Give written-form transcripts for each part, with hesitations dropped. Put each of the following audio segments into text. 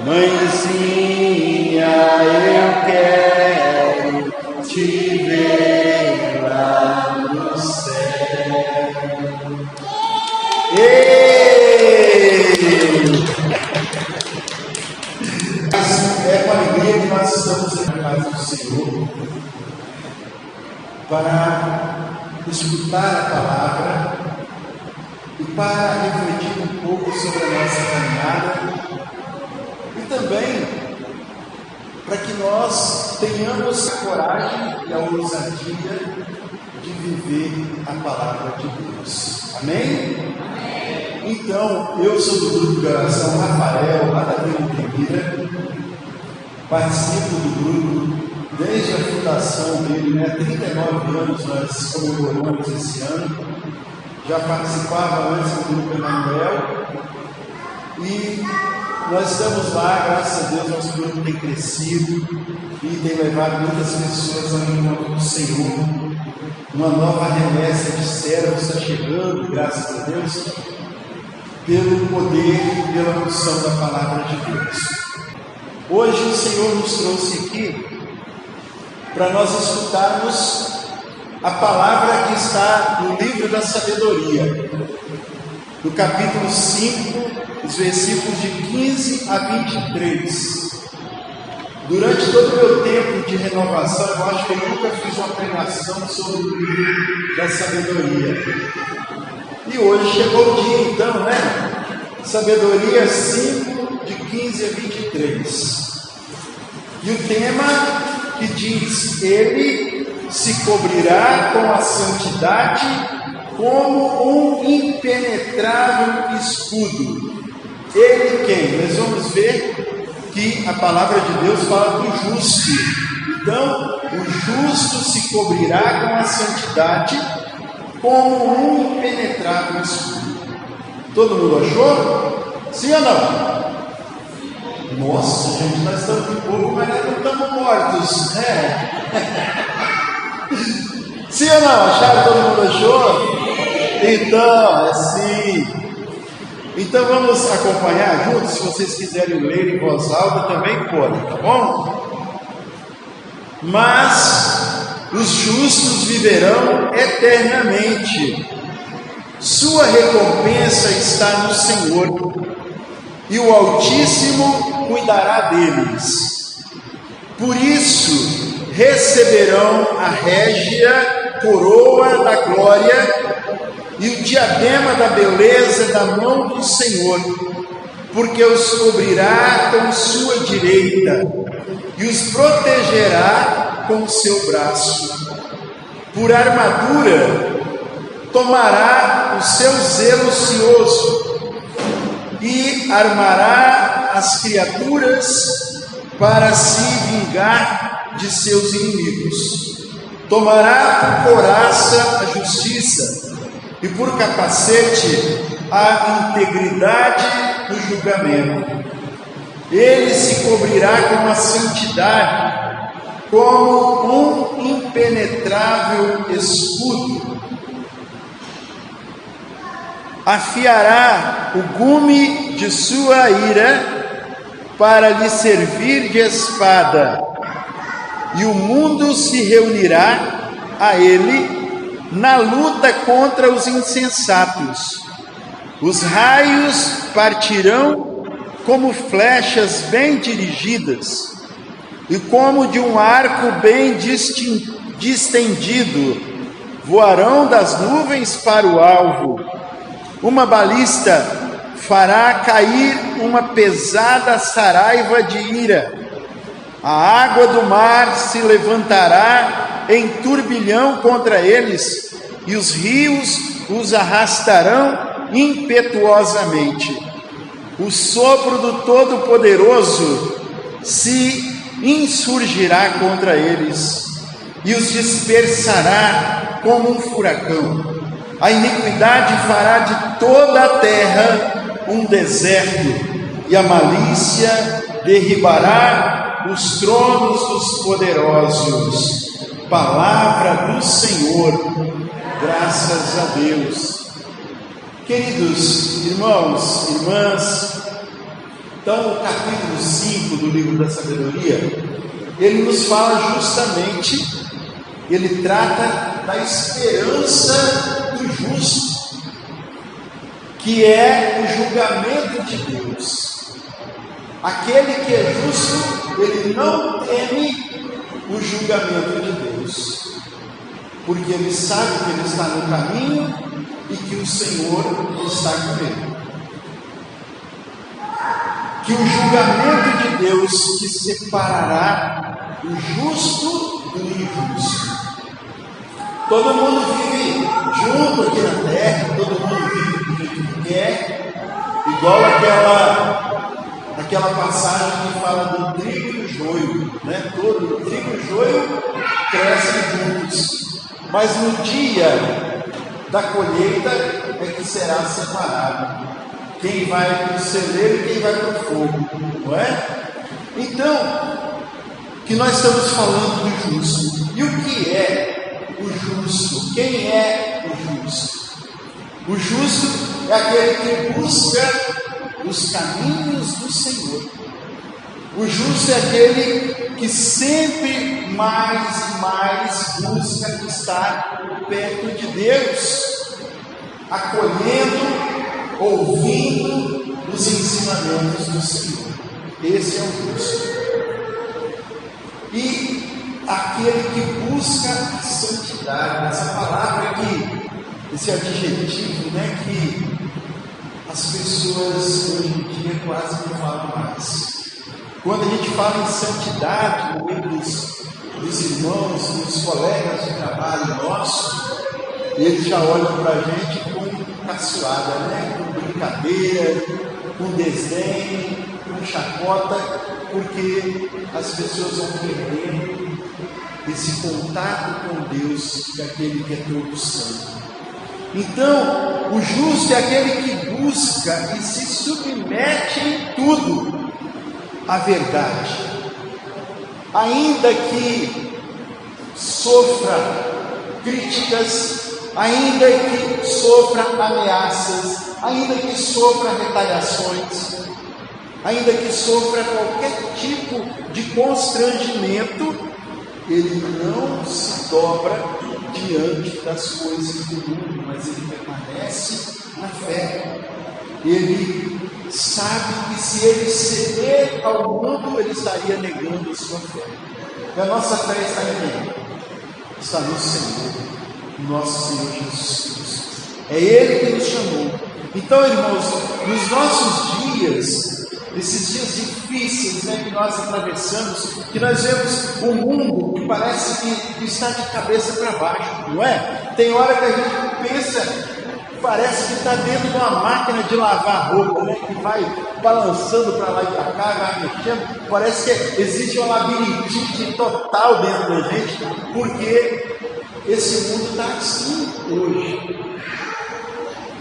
Mãezinha, eu quero te ver lá no céu. É com alegria que nós estamos na casa do Senhor para escutar a palavra e para refletir um pouco sobre a nossa caminhada e também para que nós tenhamos a coragem e a ousadia de viver a palavra de Deus. Amém? Então, eu sou do grupo de oração Rafael, lá da Vila Primeira, participo do grupo desde a fundação dele, 39 anos nós comemoramos esse ano, já participava antes do grupo Emanuel, e nós estamos lá, graças a Deus, nosso grupo tem crescido e tem levado muitas pessoas ao encontro do Senhor. Uma nova remessa de servos está chegando, graças a Deus, pelo poder e pela unção da palavra de Deus. Hoje o Senhor nos trouxe aqui para nós escutarmos a palavra que está no livro da sabedoria, no capítulo 5, os versículos de 15 a 23. Durante todo o meu tempo de renovação, eu acho que eu nunca fiz uma pregação sobre o livro da sabedoria. E hoje chegou o dia, então, Sabedoria 5, de 15 a 23. E o tema que diz: Ele se cobrirá com a santidade como um impenetrável escudo. Ele quem? Nós vamos ver que a palavra de Deus fala do justo. Então, o justo se cobrirá com a santidade como um impenetrável escudo. Todo mundo achou? Sim ou não? Nossa, gente, nós estamos de pouco, mas nós não estamos mortos. Sim ou não? Acharam? Todo mundo achou? Então, é sim. Então vamos acompanhar juntos. Se vocês quiserem ler em voz alta, também podem, tá bom? Mas os justos viverão eternamente. Sua recompensa está no Senhor, e o Altíssimo cuidará deles. Por isso receberão a régia coroa da glória e o diadema da beleza da mão do Senhor, porque os cobrirá com sua direita e os protegerá com seu braço. Por armadura tomará o seu zelo ocioso e armará as criaturas para se vingar de seus inimigos. Tomará por couraça a justiça e por capacete a integridade do julgamento. Ele se cobrirá com a santidade, como um impenetrável escudo. Afiará o gume de sua ira para lhe servir de espada, e o mundo se reunirá a ele na luta contra os insensatos. Os raios partirão como flechas bem dirigidas, e como de um arco bem distendido, voarão das nuvens para o alvo. Uma balista fará cair uma pesada saraiva de ira. A água do mar se levantará em turbilhão contra eles, e os rios os arrastarão impetuosamente. O sopro do Todo-Poderoso se insurgirá contra eles, e os dispersará como um furacão. A iniquidade fará de toda a terra um deserto, e a malícia derribará os tronos dos poderosos. Palavra do Senhor, graças a Deus. Queridos irmãos, irmãs, Então, o capítulo 5 do livro da sabedoria, ele nos fala justamente, ele trata da esperança do justo, que é o julgamento de Deus. Aquele que é justo, ele não teme o julgamento de Deus, porque ele sabe que ele está no caminho e que o Senhor está com ele. Que o julgamento de Deus que separará o justo do injusto. Todo mundo vive junto aqui na terra, todo mundo vive do jeito que quer, igual aquela passagem que fala do trigo e do joio, né? Todo o trigo e o joio crescem juntos, mas no dia da colheita é que será separado. Quem vai para o celeiro e quem vai para o fogo, não é? Então, que nós estamos falando do justo. E o que é o justo? Quem é o justo? O justo é aquele que busca os caminhos do Senhor. O justo é aquele que sempre mais e mais busca estar perto de Deus, acolhendo, ouvindo os ensinamentos do Senhor. Esse é o justo. E aquele que busca a santidade, essa palavra aqui, esse adjetivo, né, que as pessoas hoje em dia quase não falam mais. Quando a gente fala em santidade no meio dos irmãos, dos colegas de trabalho nosso, eles já olham para a gente com caçoada, né? Com brincadeira, com desdém, com chacota, porque as pessoas vão perdendo esse contato com Deus, que é aquele que é todo santo. Então, o justo é aquele que busca e se submete em tudo à verdade, ainda que sofra críticas, ainda que sofra ameaças, ainda que sofra retaliações, ainda que sofra qualquer tipo de constrangimento, ele não se dobra diante das coisas do mundo, mas ele permanece na fé. Ele sabe que se ele ceder ao mundo, ele estaria negando a sua fé. E a nossa fé está em quem? Está no Senhor, nosso Senhor Jesus Cristo. É Ele que nos chamou. Então, irmãos, nos nossos dias, esses dias difíceis, né, que nós atravessamos, que nós vemos um mundo que parece que está de cabeça para baixo, não é? Tem hora que a gente pensa, parece que está dentro de uma máquina de lavar roupa, né, que vai balançando para lá e para cá, vai mexendo. Parece que existe uma labirintite total dentro da gente, porque esse mundo está assim hoje.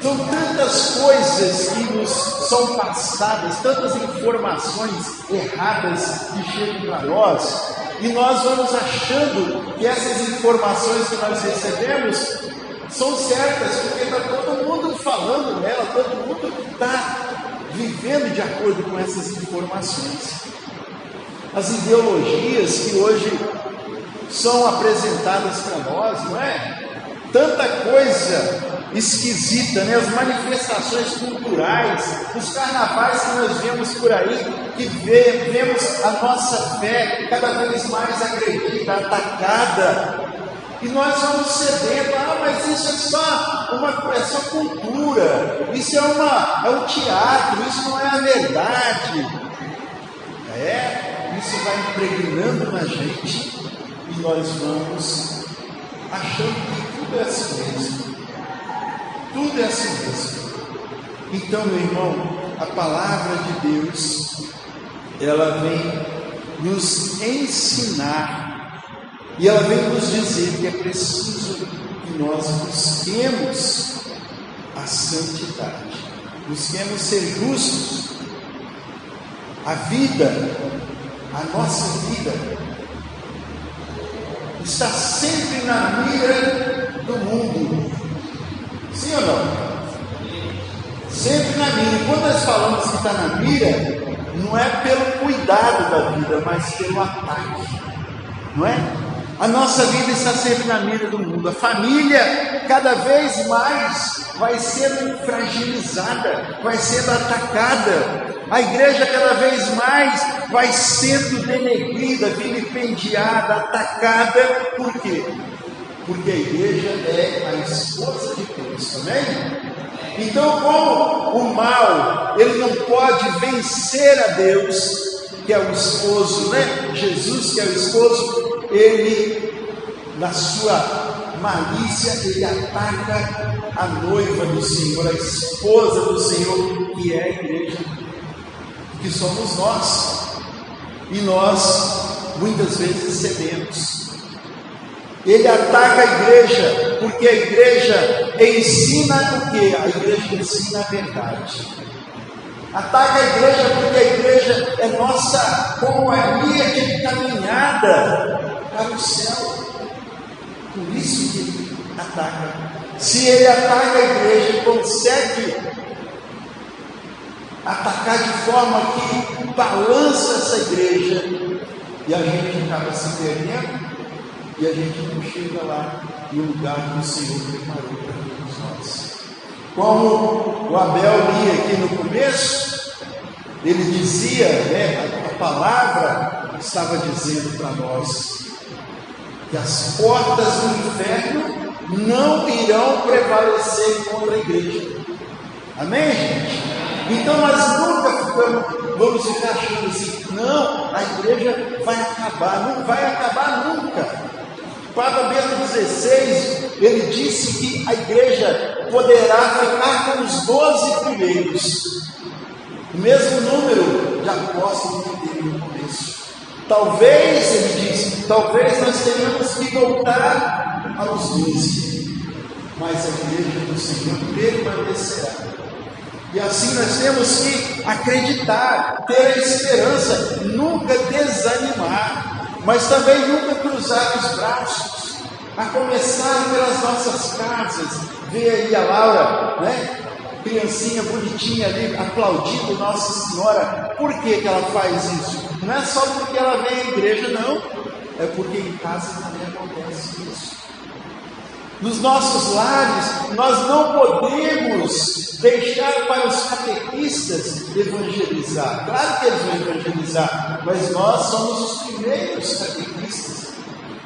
São tantas coisas que nos são passadas, tantas informações erradas que chegam para nós, e nós vamos achando que essas informações que nós recebemos são certas, porque está todo mundo falando nela, todo mundo está vivendo de acordo com essas informações. As ideologias que hoje são apresentadas para nós, não é? Tanta coisa esquisita, né? As manifestações culturais, os carnavais que nós vemos por aí, que vemos a nossa fé cada vez mais agredida, atacada, e nós vamos cedendo. Mas isso é só cultura, isso é um teatro, isso não é a verdade. Isso vai impregnando na gente e nós vamos achando que tudo é assim mesmo. Tudo é assim mesmo. Então, meu irmão, a palavra de Deus, ela vem nos ensinar e ela vem nos dizer que é preciso que nós busquemos a santidade, busquemos ser justos. A vida, a nossa vida, está sempre na mira do mundo. Sim ou não? Sempre na mira. E quando nós falamos que está na mira, não é pelo cuidado da vida, mas pelo ataque, não é? A nossa vida está sempre na mira do mundo. A família cada vez mais vai sendo fragilizada, vai sendo atacada. A igreja cada vez mais vai sendo denegrida, vilipendiada, atacada. Por quê? Porque a igreja é a esposa de Cristo, amém? Então, como o mal, ele não pode vencer a Deus, que é o esposo, né? Jesus, que é o esposo, ele, na sua malícia, ele ataca a noiva do Senhor, a esposa do Senhor, que é a igreja, que somos nós. E nós, muitas vezes, cedemos. Ele ataca a igreja, porque a igreja ensina o quê? A igreja ensina a verdade. Ataca a igreja porque a igreja é nossa companhia de caminhada para o céu. Por isso que ele ataca. Se ele ataca a igreja, ele consegue atacar de forma que balança essa igreja, e a gente acaba se perdendo, e a gente não chega lá no lugar que o Senhor preparou para todos nós. Como o Abel lia aqui no começo, ele dizia, né, a palavra estava dizendo para nós que as portas do inferno não irão prevalecer contra a igreja. Amém, gente? Então nós nunca vamos ficar achando assim, não, a igreja vai acabar, não vai acabar nunca. Papa Bento XVI, ele disse que a igreja poderá ficar com os 12 primeiros, o mesmo número de apóstolos que teve no começo. Talvez, ele disse, talvez nós tenhamos que voltar aos 12, mas a igreja do Senhor permanecerá. E assim nós temos que acreditar, ter a esperança, nunca desanimar, mas também nunca cruzar os braços, a começar pelas nossas casas. Vê aí a Laura, né? Criancinha bonitinha ali, aplaudindo Nossa Senhora. Por que ela faz isso? Não é só porque ela vem à igreja, não. É porque em casa também acontece isso. Nos nossos lares, nós não podemos deixar para os catequistas evangelizar. Claro que eles vão evangelizar, mas nós somos os primeiros catequistas.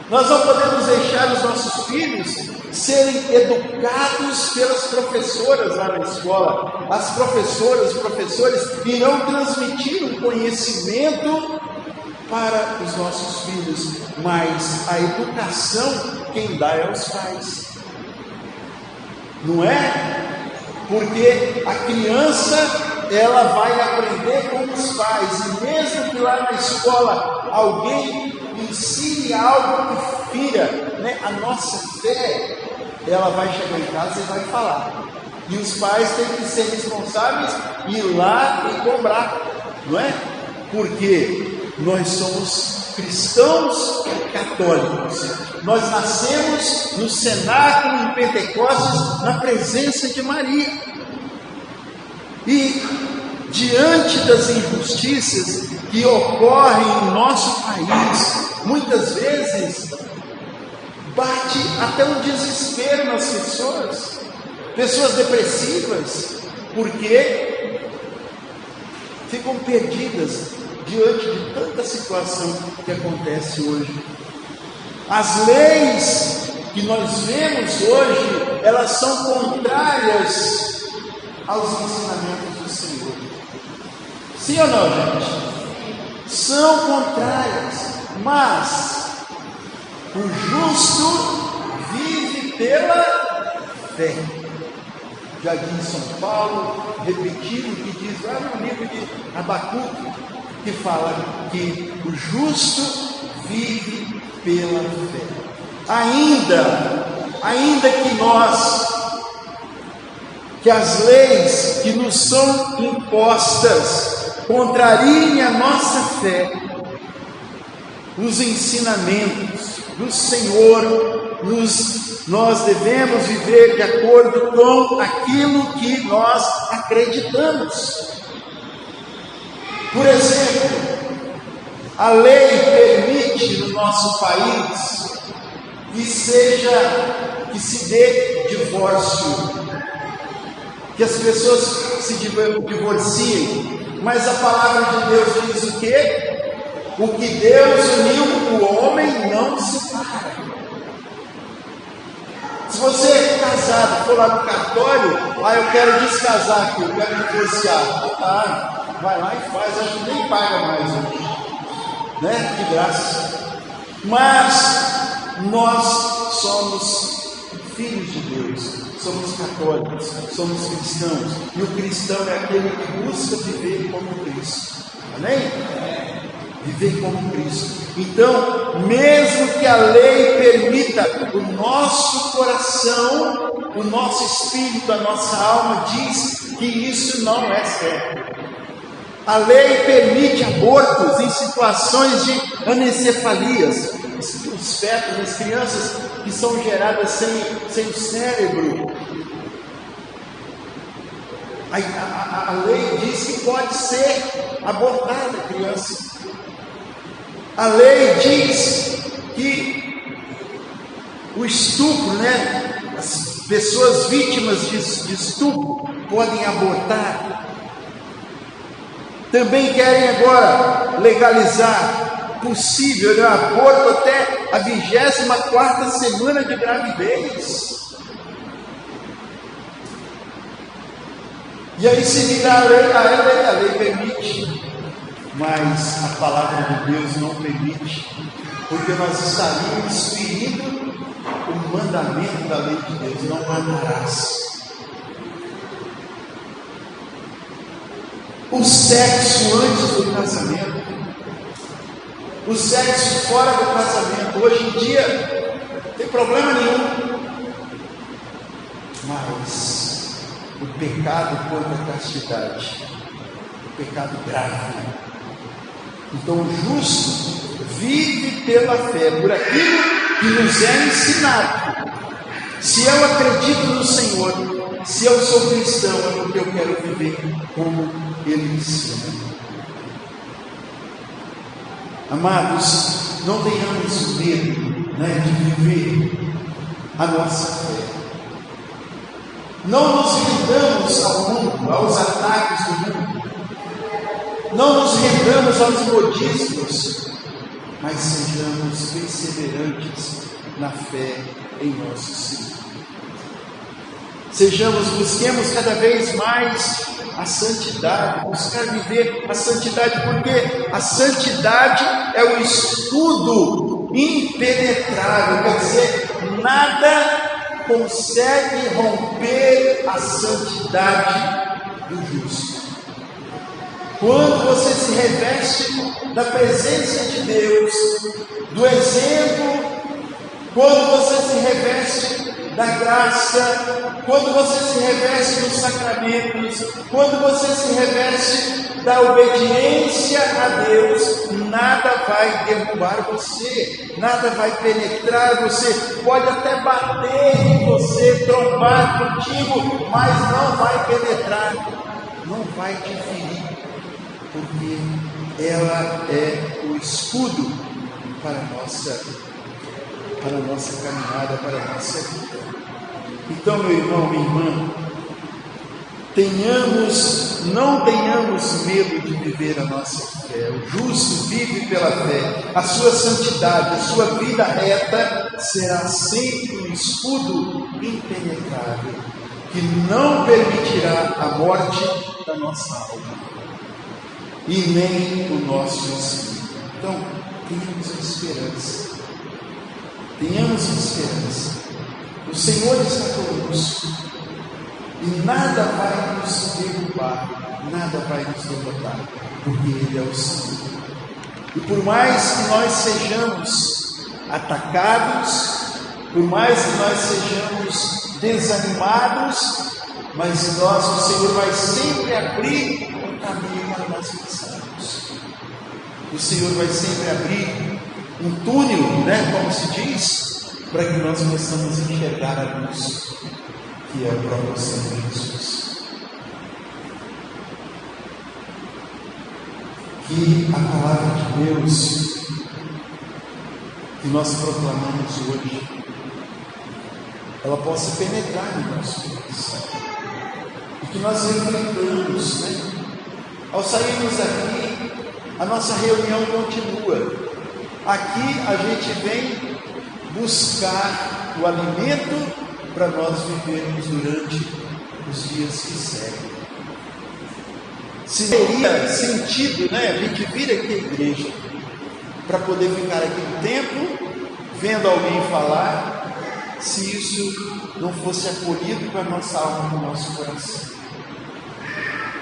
Nós não podemos deixar os nossos filhos serem educados pelas professoras lá na escola. As professoras, os professores irão transmitir um conhecimento para os nossos filhos, mas a educação quem dá é os pais. Não é? Porque a criança, ela vai aprender com os pais, e mesmo que lá na escola alguém ensine algo que fira, né, a nossa fé, ela vai chegar em casa e vai falar. E os pais têm que ser responsáveis, ir lá e cobrar, não é? Porque nós somos cristãos católicos. Nós nascemos no cenáculo em Pentecostes, na presença de Maria. E diante das injustiças que ocorrem em nosso país, muitas vezes bate até um desespero nas pessoas, pessoas depressivas, porque ficam perdidas diante de tanta situação que acontece hoje. As leis que nós vemos hoje, elas são contrárias aos ensinamentos do Senhor. Sim ou não, gente? São contrárias, mas o justo vive pela fé. Já diz São Paulo, repetindo o que diz lá no livro de Abacuque, que fala que o justo vive pela fé. Ainda que as leis que nos são impostas contrariem a nossa fé, os ensinamentos do Senhor, nós devemos viver de acordo com aquilo que nós acreditamos. Por exemplo, a lei permite no nosso país que se dê divórcio, que as pessoas se divorciem, mas a palavra de Deus diz o quê? O que Deus uniu, o homem não separa. Se você é casado, for lá no cartório, eu quero descasar aqui, eu quero divorciar. Vai lá e faz, acho que nem paga mais hoje, né? De graça. Mas nós somos filhos de Deus, somos católicos, somos cristãos, e o cristão é aquele que busca viver como Cristo. Amém? Viver como Cristo. Então, mesmo que a lei permita, o nosso coração, o nosso espírito, a nossa alma diz que isso não é certo. A lei permite abortos em situações de anencefalias, os fetos, as crianças que são geradas sem o cérebro. A lei diz que pode ser abortada a criança. A lei diz que o estupro, as pessoas vítimas de estupro podem abortar. Também querem agora legalizar possível aborto até a 24ª semana de gravidez. E aí se vira a lei permite, mas a palavra de Deus não permite, porque nós estaríamos ferindo o mandamento da lei de Deus: não matarás. O sexo antes do casamento, o sexo fora do casamento, hoje em dia não tem problema nenhum, mas o pecado contra a castidade, o pecado grave. Então o justo vive pela fé, por aquilo que nos é ensinado. Se eu acredito no Senhor, se eu sou cristão, é porque eu quero viver como Ele ensina. Amados, não tenhamos medo de viver a nossa fé. Não nos rendamos ao mundo, aos ataques do mundo. Não nos rendamos aos modismos, mas sejamos perseverantes na fé em nosso Senhor. Busquemos cada vez mais a santidade, buscar viver a santidade, porque a santidade é o escudo impenetrável, quer dizer, nada consegue romper a santidade do justo. Quando você se reveste da presença de Deus, do exemplo, quando você se reveste da graça, quando você se reveste dos sacramentos, quando você se reveste da obediência a Deus, nada vai derrubar você, nada vai penetrar você, pode até bater em você, trombar contigo, mas não vai penetrar, não vai te ferir, porque ela é o escudo para a nossa caminhada, para a nossa vida. Então, meu irmão, minha irmã, não tenhamos medo de viver a nossa fé. O justo vive pela fé. A sua santidade, a sua vida reta será sempre um escudo impenetrável, que não permitirá a morte da nossa alma e nem o nosso espírito. Então, tenhamos esperança. Tenhamos esperança. O Senhor está conosco e nada vai nos derrubar, nada vai nos derrotar, porque Ele é o Senhor. E por mais que nós sejamos atacados, por mais que nós sejamos desanimados, mas o Senhor vai sempre abrir um caminho para nós passarmos. O Senhor vai sempre abrir um túnel, como se diz, para que nós possamos enxergar a luz, que é o próprio Senhor Jesus. que a palavra de Deus que nós proclamamos hoje, ela possa penetrar no nosso coração. E que nós refletamos, né? Ao sairmos aqui, a nossa reunião continua. Aqui a gente vem buscar o alimento para nós vivermos durante os dias que seguem. Se teria sentido, né, a gente vir aqui à igreja para poder ficar aqui um tempo, vendo alguém falar, se isso não fosse acolhido com a nossa alma, com o nosso coração.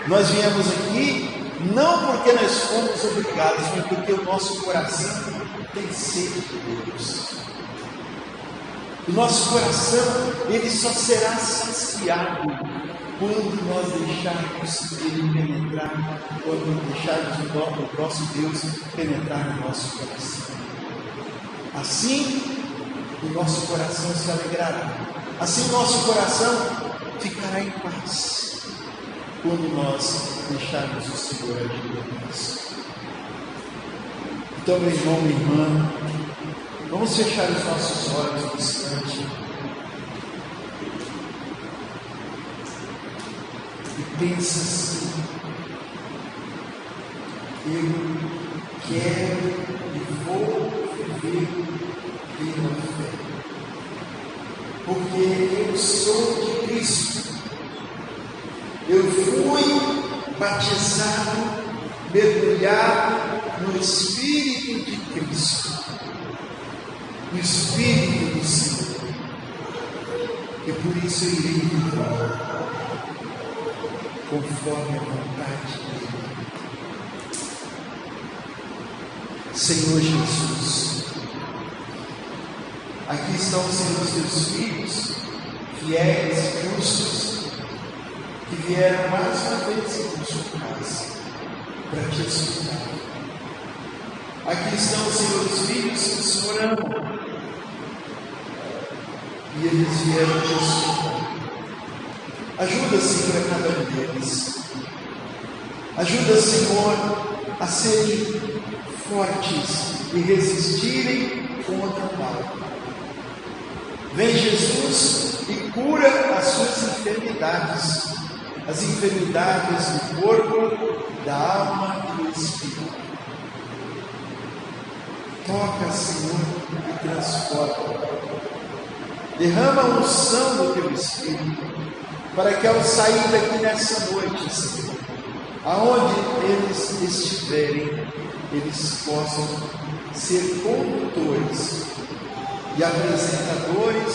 Nós viemos aqui não porque nós fomos obrigados, mas porque o nosso coração tem sede de Deus. O nosso coração, ele só será saciado quando nós deixarmos ele penetrar, quando deixarmos o nosso Deus penetrar no nosso coração. Assim, o nosso coração se alegrará. Assim, o nosso coração ficará em paz quando nós deixarmos o Senhor agir em nós. Então, meu irmão, minha irmã, vamos fechar os nossos olhos um instante e pensa assim: eu quero e vou viver pela fé, porque eu sou de Cristo, eu fui batizado, mergulhado no Espírito de Cristo, no Espírito do Senhor, e por isso eu irei viver conforme a vontade dele. Senhor Jesus, aqui estão, Senhor, os teus filhos, fiéis e justos, que vieram mais uma vez em sua casa para te escutar. Aqui estão, Senhor, os filhos que o Senhor ama, e eles vieram te escutar. Ajuda, Senhor, a cada um deles. Ajuda, Senhor, a serem fortes e resistirem contra o mal. Vem, Jesus, e cura as suas enfermidades, as enfermidades do corpo, da alma e do espírito. Toca, Senhor, e transforma. Derrama a unção do teu Espírito, para que ao sair daqui nessa noite, Senhor, aonde eles estiverem, eles possam ser condutores e apresentadores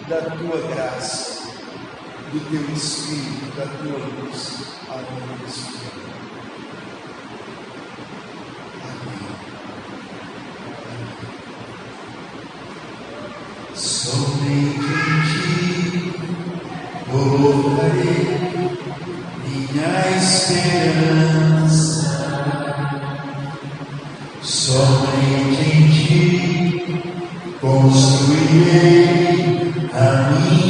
da tua graça, do teu Espírito, da tua luz, ao nome do Senhor. Somente em ti colocarei minha esperança, somente em ti construirei a minha